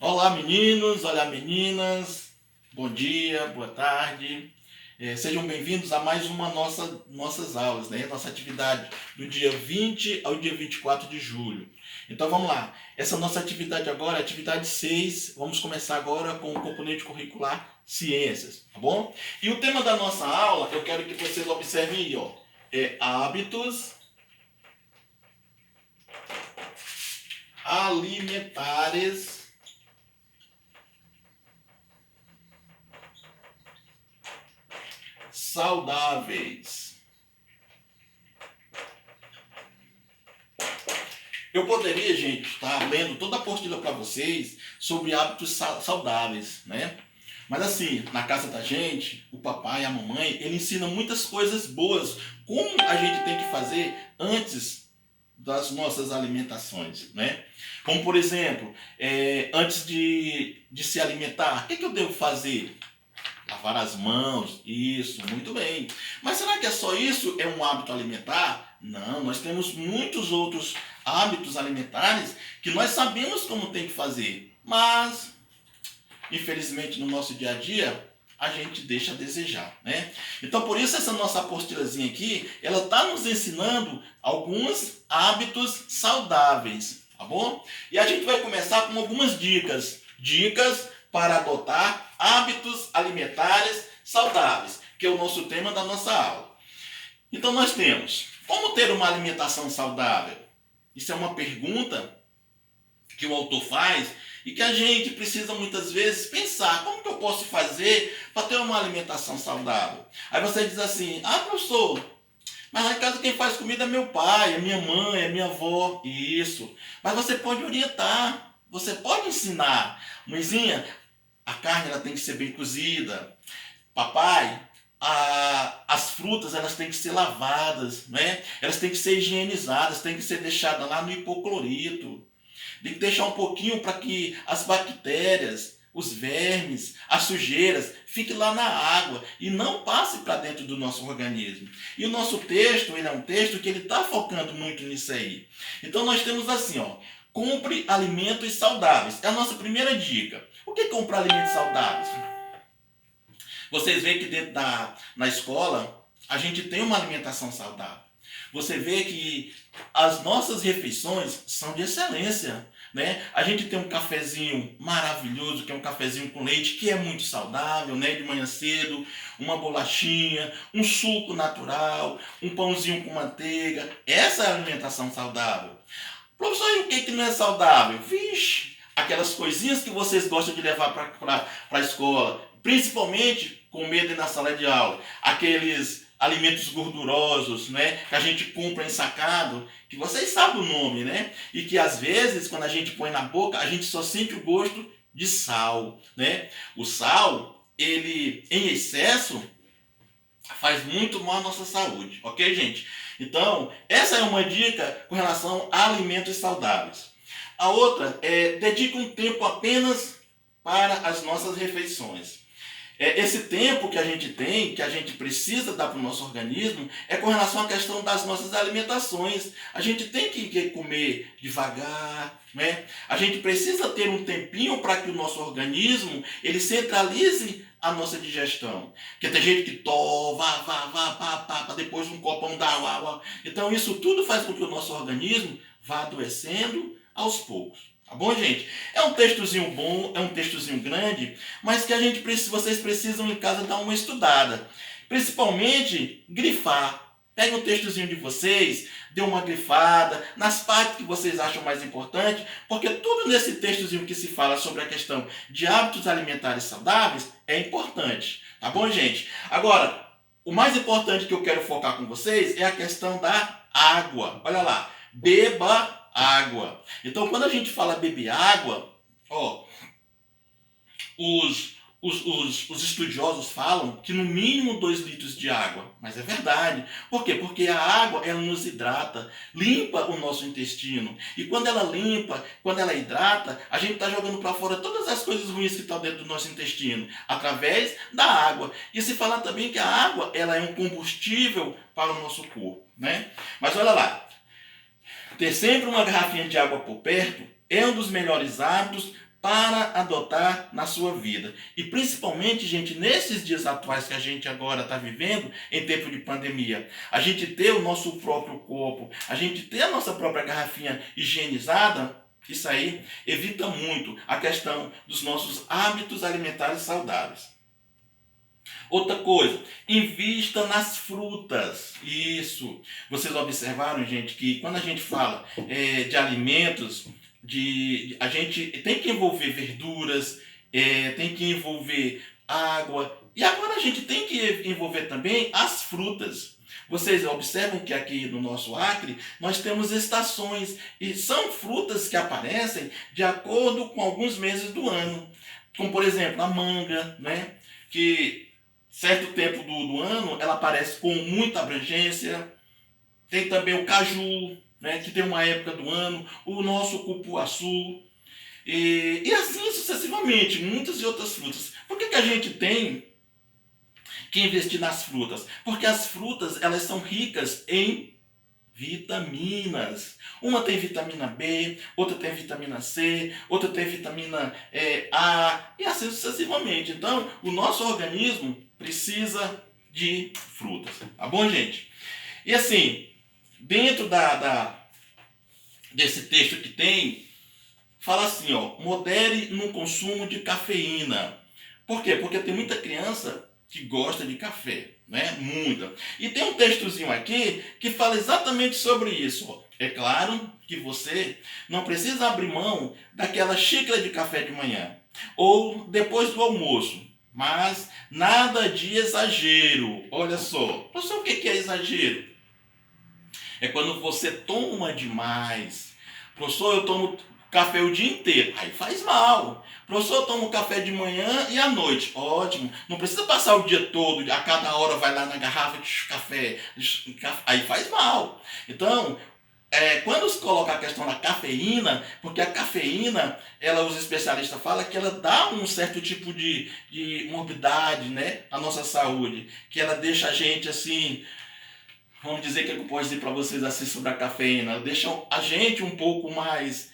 Olá meninos, olá meninas, bom dia, boa tarde. Sejam bem-vindos a mais uma nossas aulas, né? Nossa atividade do dia 20 ao dia 24 de julho. Então vamos lá, essa nossa atividade agora é a atividade 6, vamos começar agora com o componente curricular Ciências, tá bom? E o tema da nossa aula, eu quero que vocês observem aí, ó, é hábitos alimentares saudáveis. Eu poderia, gente, estar lendo toda a apostila para vocês sobre hábitos saudáveis, né? Mas assim, na casa da gente, o papai e a mamãe, ele ensina muitas coisas boas, como a gente tem que fazer antes das nossas alimentações, né? Como por exemplo, antes de se alimentar, o que eu devo fazer? Lavar as mãos, isso, muito bem. Mas será que é só isso? É um hábito alimentar? Não, nós temos muitos outros hábitos alimentares que nós sabemos como tem que fazer. Mas, infelizmente, no nosso dia a dia, a gente deixa a desejar, né? Então, por isso, essa nossa apostilazinha aqui, ela está nos ensinando alguns hábitos saudáveis, tá bom? E a gente vai começar com algumas dicas. Dicas para adotar hábitos alimentares saudáveis, que é o nosso tema da nossa aula. Então nós temos, como ter uma alimentação saudável? Isso é uma pergunta que o autor faz e que a gente precisa muitas vezes pensar, como que eu posso fazer para ter uma alimentação saudável? Aí você diz assim, professor, mas lá em casa quem faz comida é meu pai, é minha mãe, é minha avó. Isso. Mas você pode orientar, você pode ensinar. Mãezinha, a carne ela tem que ser bem cozida. Papai, as frutas elas têm que ser lavadas, né? Elas têm que ser higienizadas, têm que ser deixadas lá no hipoclorito. Tem que deixar um pouquinho para que as bactérias, os vermes, as sujeiras fiquem lá na água e não passe para dentro do nosso organismo. E o nosso texto, ele é um texto que ele está focando muito nisso aí. Então nós temos assim, ó, compre alimentos saudáveis. É a nossa primeira dica. O que é comprar alimentos saudáveis? Vocês veem que na escola a gente tem uma alimentação saudável. Você vê que as nossas refeições são de excelência, né? A gente tem um cafezinho maravilhoso, que é um cafezinho com leite, que é muito saudável, né? De manhã cedo, uma bolachinha, um suco natural, um pãozinho com manteiga. Essa é a alimentação saudável. Professor, e o que não é saudável? Vixe, aquelas coisinhas que vocês gostam de levar para a escola, principalmente com medo na sala de aula, aqueles alimentos gordurosos, né, que a gente compra ensacado, que vocês sabem o nome, né, e que às vezes quando a gente põe na boca, a gente só sente o gosto de sal, né? O sal, ele em excesso faz muito mal à nossa saúde, ok, gente? Então, essa é uma dica com relação a alimentos saudáveis. A outra é dedique um tempo apenas para as nossas refeições. Esse tempo que a gente tem, que a gente precisa dar para o nosso organismo, é com relação à questão das nossas alimentações. A gente tem que comer devagar, né? A gente precisa ter um tempinho para que o nosso organismo ele centralize a nossa digestão. Porque tem gente que pá, depois um copão d'água. Então isso tudo faz com que o nosso organismo vá adoecendo aos poucos. Tá bom, gente? É um textozinho bom, é um textozinho grande, mas que vocês precisam em casa dar uma estudada. Principalmente, grifar. Pega o textozinho de vocês, dê uma grifada nas partes que vocês acham mais importante, porque tudo nesse textozinho que se fala sobre a questão de hábitos alimentares saudáveis é importante. Tá bom, gente? Agora, o mais importante que eu quero focar com vocês é a questão da água. Olha lá, beba água. Então, quando a gente fala beber água, ó, os estudiosos falam que no mínimo 2 litros de água. Mas é verdade. Por quê? Porque a água ela nos hidrata, limpa o nosso intestino. E quando ela limpa, quando ela hidrata, a gente está jogando para fora todas as coisas ruins que estão dentro do nosso intestino, através da água. E se fala também que a água ela é um combustível para o nosso corpo, né? Mas olha lá, ter sempre uma garrafinha de água por perto é um dos melhores hábitos para adotar na sua vida. E principalmente, gente, nesses dias atuais que a gente agora está vivendo, em tempo de pandemia, a gente ter o nosso próprio corpo, a gente ter a nossa própria garrafinha higienizada, isso aí evita muito a questão dos nossos hábitos alimentares saudáveis. Outra coisa, invista nas frutas. Isso. Vocês observaram, gente, que quando a gente fala de alimentos, a gente tem que envolver verduras, tem que envolver água, e agora a gente tem que envolver também as frutas. Vocês observam que aqui no nosso Acre nós temos estações e são frutas que aparecem de acordo com alguns meses do ano. Como por exemplo a manga, né? Que certo tempo do ano ela aparece com muita abrangência. Tem também o caju, né? Que tem uma época do ano, o nosso cupuaçu. E assim sucessivamente, muitas e outras frutas. Por que a gente tem que investir nas frutas? Porque as frutas elas são ricas em vitaminas. Uma tem vitamina B, outra tem vitamina C, outra tem vitamina A, e assim sucessivamente. Então, o nosso organismo precisa de frutas. Tá bom, gente? E assim, dentro desse texto que tem, fala assim, ó, modere no consumo de cafeína. Por quê? Porque tem muita criança que gosta de café, né? Muita. E tem um textozinho aqui que fala exatamente sobre isso. Ó. É claro que você não precisa abrir mão daquela xícara de café de manhã ou depois do almoço, mas nada de exagero. Olha só, professor, o que é exagero? É quando você toma demais. Professor, eu tomo café o dia inteiro. Aí faz mal. Professor, eu tomo café de manhã e à noite. Ótimo. Não precisa passar o dia todo, a cada hora vai lá na garrafa de café. Aí faz mal. Então, quando se coloca a questão da cafeína, porque a cafeína, os especialistas falam que ela dá um certo tipo de morbidade, né, à nossa saúde. Que ela deixa a gente assim... Vamos dizer que eu posso dizer para vocês assim sobre a cafeína. Deixa a gente um pouco mais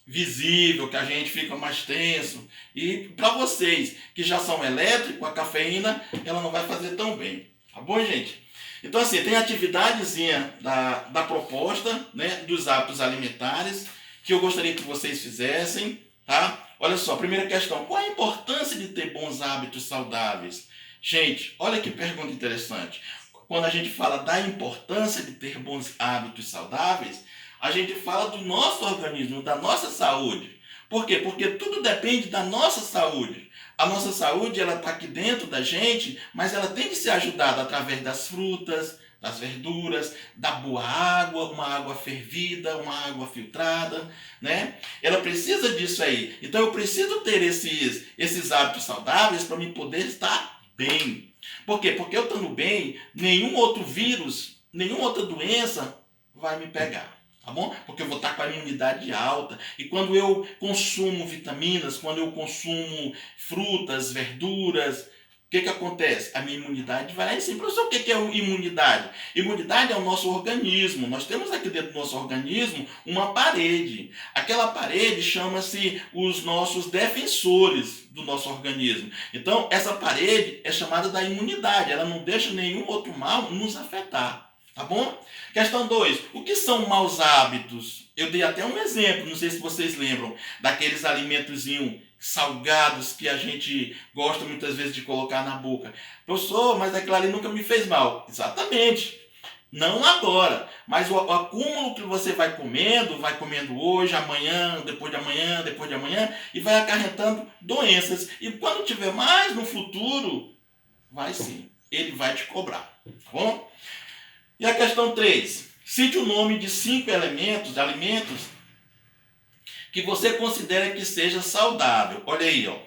visível, que a gente fica mais tenso. E para vocês que já são elétricos, a cafeína ela não vai fazer tão bem. Tá bom, gente? Então assim, tem a atividadezinha da proposta, né, dos hábitos alimentares, que eu gostaria que vocês fizessem. Tá? Olha só, primeira questão. Qual a importância de ter bons hábitos saudáveis? Gente, olha que pergunta interessante. Quando a gente fala da importância de ter bons hábitos saudáveis, a gente fala do nosso organismo, da nossa saúde. Por quê? Porque tudo depende da nossa saúde. A nossa saúde ela está aqui dentro da gente, mas ela tem que ser ajudada através das frutas, das verduras, da boa água, uma água fervida, uma água filtrada, né? Ela precisa disso aí. Então eu preciso ter esses hábitos saudáveis para me poder estar bem. Por quê? Porque eu estando bem, nenhum outro vírus, nenhuma outra doença vai me pegar, tá bom? Porque eu vou estar com a imunidade alta. E quando eu consumo vitaminas, quando eu consumo frutas, verduras, o que acontece? A minha imunidade vai lá em cima. Professor, o que é imunidade? Imunidade é o nosso organismo. Nós temos aqui dentro do nosso organismo uma parede. Aquela parede chama-se os nossos defensores do nosso organismo. Então, essa parede é chamada da imunidade. Ela não deixa nenhum outro mal nos afetar. Tá bom? Questão 2. O que são maus hábitos? Eu dei até um exemplo, não sei se vocês lembram, daqueles alimentozinhos salgados que a gente gosta muitas vezes de colocar na boca. Professor, mas aquilo ali nunca me fez mal. Exatamente. Não agora, mas o acúmulo que você vai comendo hoje, amanhã, depois de amanhã, e vai acarretando doenças. E quando tiver mais no futuro, vai sim, ele vai te cobrar. Tá bom? E a questão 3. Cite o nome de 5 alimentos que você considera que seja saudável. Olha aí, ó.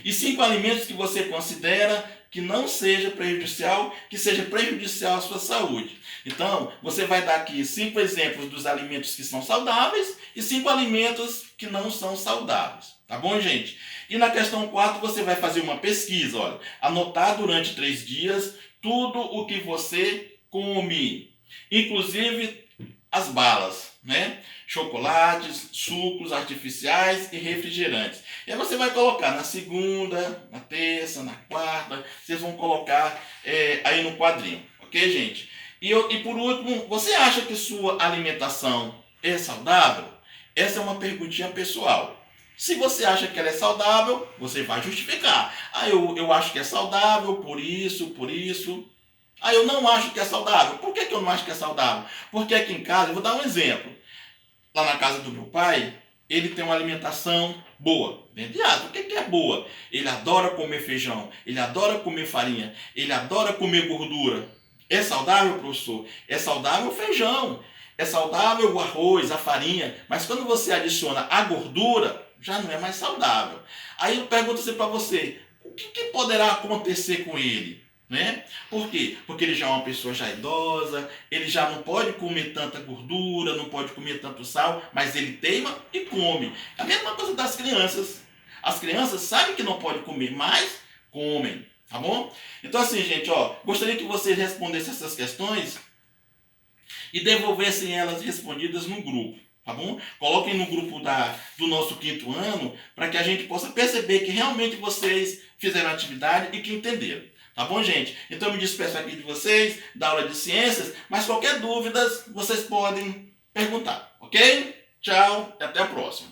E 5 alimentos que você considera que não seja prejudicial, que seja prejudicial à sua saúde. Então, você vai dar aqui 5 exemplos dos alimentos que são saudáveis e 5 alimentos que não são saudáveis. Tá bom, gente? E na questão 4, você vai fazer uma pesquisa, olha. Anotar durante 3 dias tudo o que você come. Inclusive as balas, né? Chocolates, sucos artificiais e refrigerantes. E aí você vai colocar na segunda, na terça, na quarta, vocês vão colocar aí no quadrinho, ok, gente? E por último, você acha que sua alimentação é saudável? Essa é uma perguntinha pessoal. Se você acha que ela é saudável, você vai justificar. Ah, eu acho que é saudável por isso, por isso. Ah, eu não acho que é saudável. Por que eu não acho que é saudável? Porque aqui em casa, eu vou dar um exemplo. Lá na casa do meu pai, ele tem uma alimentação boa. O que é boa? Ele adora comer feijão, ele adora comer farinha, ele adora comer gordura. É saudável, professor? É saudável o feijão, é saudável o arroz, a farinha, mas quando você adiciona a gordura, já não é mais saudável. Aí eu pergunto assim para você, o que poderá acontecer com ele? Né? Por quê? Porque ele já é uma pessoa já idosa, ele já não pode comer tanta gordura, não pode comer tanto sal, mas ele teima e come. É a mesma coisa das crianças. As crianças sabem que não pode comer, mas comem, tá bom? Então assim, gente, ó, gostaria que vocês respondessem essas questões e devolvessem elas respondidas no grupo, tá bom? Coloquem no grupo do nosso 5º ano para que a gente possa perceber que realmente vocês fizeram a atividade e que entenderam. Tá bom, gente? Então eu me despeço aqui de vocês, da aula de ciências, mas qualquer dúvida vocês podem perguntar, ok? Tchau e até a próxima.